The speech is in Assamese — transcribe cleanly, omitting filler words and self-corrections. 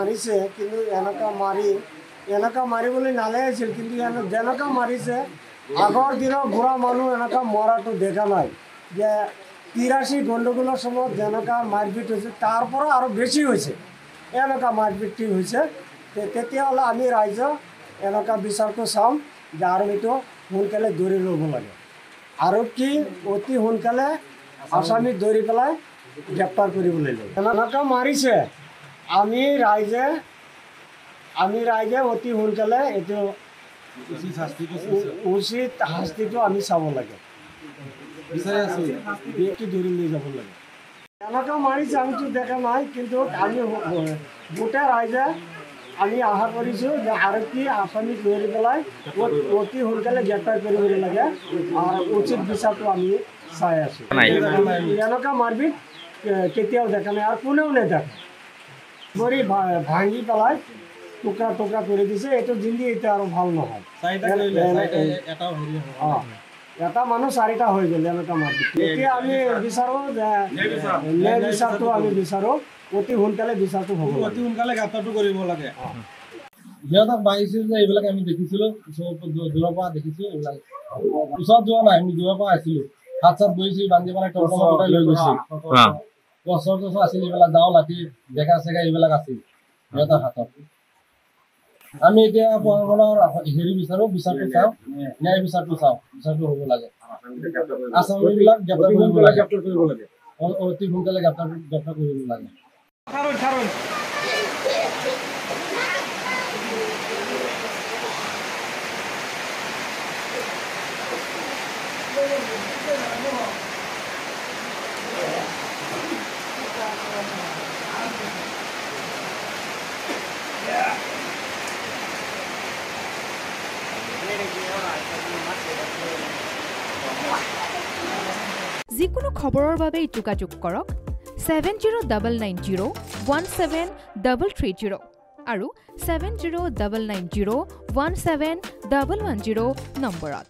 মাৰিছে কিন্তু এনেকা মাৰিবলৈ নালাগিছিল কিন্তু যেনেকা মাৰিছে আগৰ দিনৰ বুঢ়া মানুহ এনেকা মৰাটো দেখা নাই যে 83 গণ্ডগোলৰ সময়ত যেনেকা মাৰপিট হৈছে তাৰ পৰা আৰু বেছি হৈছে এনেকা মাৰপিট হৈছে তেতিয়াহ'লে আমি ৰাইজ এনেকা বিচাৰটো চাম যে আৰু এইটো সোনকালে ধৰি ল'ব লাগে আৰু কি অতি সোনকালে আসামি ধৰি পেলাই গ্ৰেপ্তাৰ কৰিব লাগিব এনেকা মাৰিছে আমি ৰাইজে অতি সোনকালে এইটো উচিত শাস্তিটো আমি চাব লাগে ধৰি লৈ যাব লাগে এনেকা মাৰিছে আমিতো দেখা নাই কিন্তু আমি গোটেই ৰাইজে আমি আশা কৰিছোঁ যে আৰক্ষী আসামি ধৰি পেলাই অতি সোনকালে গ্ৰেপ্তাৰ কৰিব লাগে আৰু উচিত বিচাৰটো আমি চাই আছোঁ এনেকা মাৰপিট কেতিয়াও দেখা নাই আৰু কোনেও নেদেখে ভৰি ভাঙি পেলাই টুকুৰা টুকুৰা কৰি দিছে এইটো জিন্দি এতিয়া আৰু ভাল নহয় এটা মানুহ 4টা হৈ গ'ল এনেকা মাৰপিট এতিয়া আমি বিচাৰোঁ যে ন্যায় বিচাৰটো আমি বিচাৰোঁ অতি সোনকালে বিচাৰটো হ'ব অতি সোনকালে গ্ৰেপ্তাৰটো কৰিব লাগে সিহঁতক বাঢ়িছিল যে এইবিলাক আমি দেখিছিলোঁ দূৰৰ পৰা দেখিছোঁ এইবিলাক ওচৰত যোৱা নাই আমি দূৰৰ পৰা আহিছিলোঁ হাত চাত বহিছিল বান্ধি পেলাই টমটমতে লৈ গৈছিল গছৰ আছিল এইবিলাক দাও লাঠি ডেকা চেকা এইবিলাক আছিল সিহঁতৰ হাতত আমি এতিয়া প্ৰশাসনৰ হেৰি বিচাৰটো চাওঁ ন্যায় বিচাৰটো হ'ব লাগে আসামিবিলাক গ্ৰেপ্তাৰ কৰিব লাগে অতি সোনকালে গ্ৰেপ্তাৰ কৰিব লাগে যিকোনো খবৰৰ বাবে যোগাযোগ কৰক 7099017330 আৰু 7099017110 নম্বৰত।